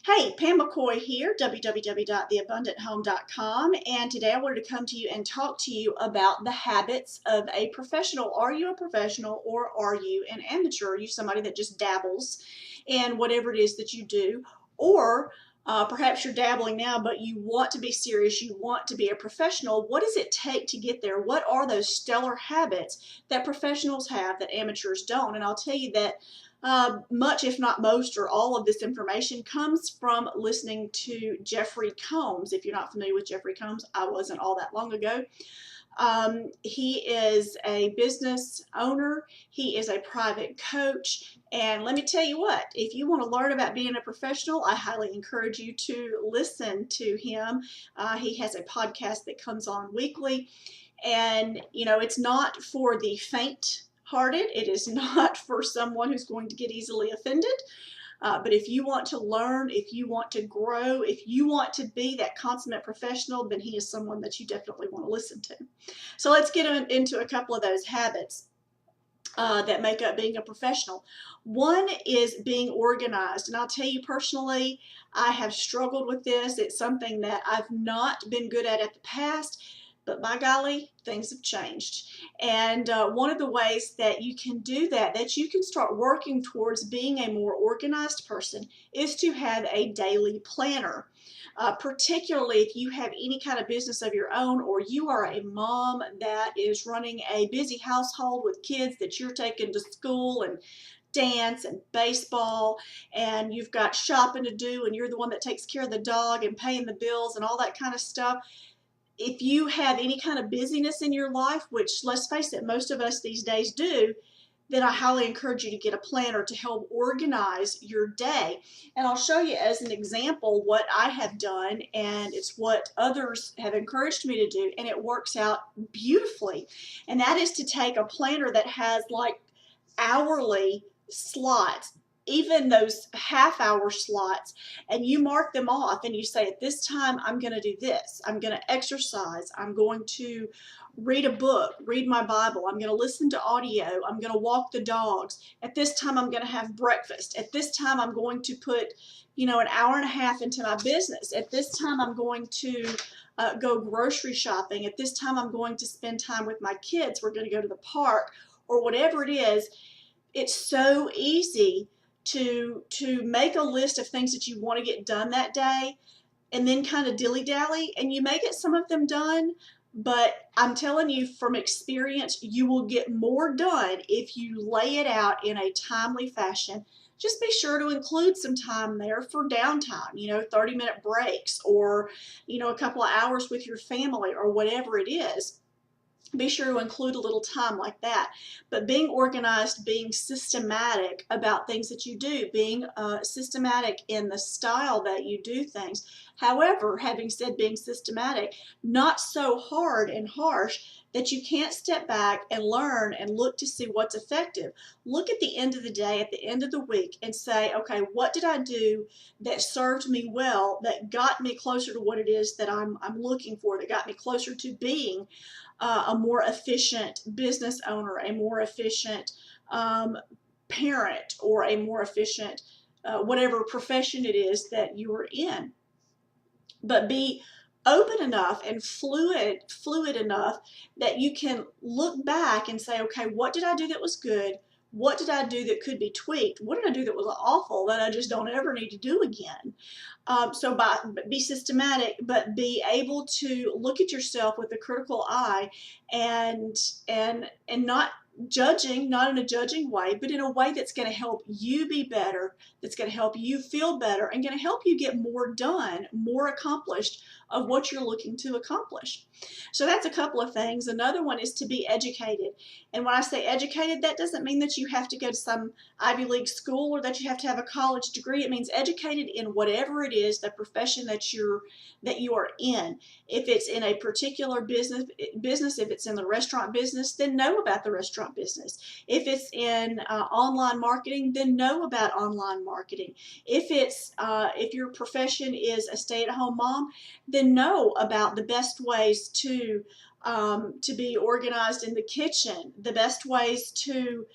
Hey, Pam McCoy here, www.theabundanthome.com, and today I wanted to come to you and talk to you about the habits of a professional. Are you a professional or are you an amateur? Are you somebody that just dabbles in whatever it is that you do? Or perhaps you're dabbling now, but you want to be serious, you want to be a professional. What does it take to get there? What are those stellar habits that professionals have that amateurs don't? And I'll tell you that much, if not most, or all of this information comes from listening to Jeffrey Combs. If you're not familiar with Jeffrey Combs, I wasn't all that long ago. He is a business owner. He is a private coach. And let me tell you what, if you want to learn about being a professional, I highly encourage you to listen to him. He has a podcast that comes on weekly. And, it's not for the faint hearted. It is not for someone who's going to get easily offended. But if you want to learn, if you want to grow, if you want to be that consummate professional, then he is someone that you definitely want to listen to. So let's get into a couple of those habits that make up being a professional. One is being organized. And I'll tell you personally, I have struggled with this. It's something that I've not been good at the past. But by golly, things have changed. And one of the ways that you can do that you can start working towards being a more organized person, is to have a daily planner. Particularly if you have any kind of business of your own, or you are a mom that is running a busy household with kids that you're taking to school and dance and baseball, and you've got shopping to do, and you're the one that takes care of the dog and paying the bills and all that kind of stuff. If you have any kind of busyness in your life, which let's face it, most of us these days do, then I highly encourage you to get a planner to help organize your day. And I'll show you as an example what I have done, and it's what others have encouraged me to do, and it works out beautifully. And that is to take a planner that has like hourly slots, even those half-hour slots, and you mark them off and you say, at this time I'm going to do this, I'm going to exercise, I'm going to read a book, read my Bible, I'm going to listen to audio, I'm going to walk the dogs, at this time I'm going to have breakfast, at this time I'm going to put an hour and a half into my business, at this time I'm going to go grocery shopping, at this time I'm going to spend time with my kids, we're going to go to the park, or whatever it is. It's so easy to make a list of things that you want to get done that day, and then kind of dilly-dally, and you may get some of them done, but I'm telling you from experience, you will get more done if you lay it out in a timely fashion. Just be sure to include some time there for downtime, 30-minute breaks, or a couple of hours with your family, or whatever it is. Be sure to include a little time like that. But being organized, being systematic about things that you do, being systematic in the style that you do things. However, having said being systematic, not so hard and harsh that you can't step back and learn and look to see what's effective. Look at the end of the day, at the end of the week, and say, okay, what did I do that served me well, that got me closer to what it is that I'm looking for, that got me closer to being a more efficient business owner, a more efficient parent, or a more efficient whatever profession it is that you are in. But be open enough and fluid enough that you can look back and say, okay, what did I do that was good? What did I do that could be tweaked? What did I do that was awful that I just don't ever need to do again? So be systematic, but be able to look at yourself with a critical eye, and not judging, not in a judging way, but in a way that's going to help you be better, that's going to help you feel better, and going to help you get more done, more accomplished of what you're looking to accomplish. So that's a couple of things. Another one is to be educated. And when I say educated, that doesn't mean that you have to go to some Ivy League school or that you have to have a college degree. It means educated in whatever it is, the profession that you are in. If it's in a particular business, if it's in the restaurant business, then know about the restaurant business. If it's in online marketing, then know about online marketing. If your profession is a stay-at-home mom, then know about the best ways to be organized in the kitchen, the best ways to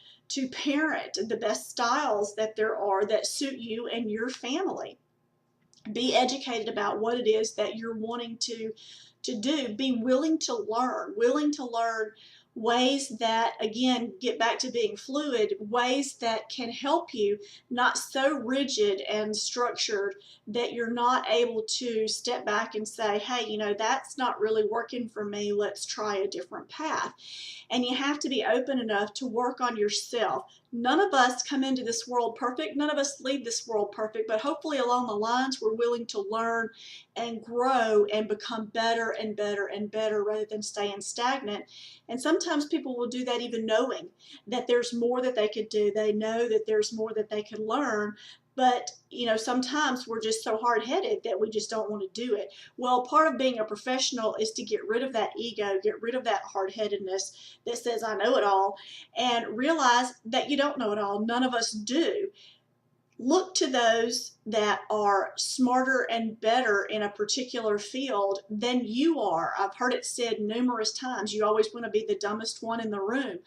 parent, the best styles that there are that suit you and your family. Be educated about what it is that you're wanting to do. Be willing to learn ways that, again, get back to being fluid, ways that can help you, not so rigid and structured that you're not able to step back and say, hey, you know, that's not really working for me. Let's try a different path. And you have to be open enough to work on yourself. None of us come into this world perfect. None of us leave this world perfect, but hopefully along the lines we're willing to learn and grow and become better and better and better rather than staying stagnant. And sometimes people will do that even knowing that there's more that they could do. They know that there's more that they could learn, but you know, sometimes we're just so hard-headed that we just don't want to do it. Well, part of being a professional is to get rid of that ego, get rid of that hard-headedness that says I know it all, and realize that you don't know it all. None of us do. Look to those that are smarter and better in a particular field than you are. I've heard it said numerous times, you always want to be the dumbest one in the room,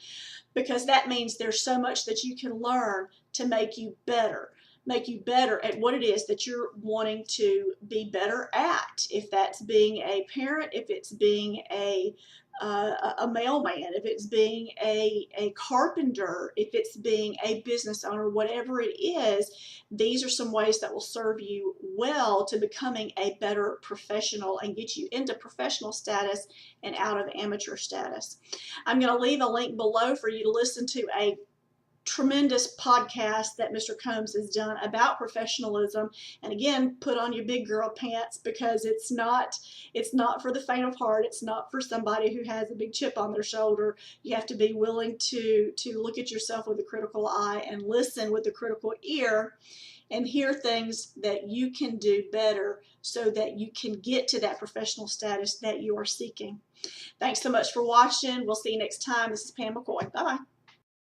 because that means there's so much that you can learn to make you better at what it is that you're wanting to be better at. If that's being a parent, if it's being a mailman, if it's being a carpenter, if it's being a business owner, whatever it is, these are some ways that will serve you well to becoming a better professional and get you into professional status and out of amateur status. I'm going to leave a link below for you to listen to a tremendous podcast that Mr. Combs has done about professionalism. And again, put on your big girl pants, because it's not for the faint of heart. It's not for somebody who has a big chip on their shoulder. You have to be willing to look at yourself with a critical eye and listen with a critical ear and hear things that you can do better so that you can get to that professional status that you are seeking. Thanks so much for watching. We'll see you next time. This is Pam McCoy. Bye-bye.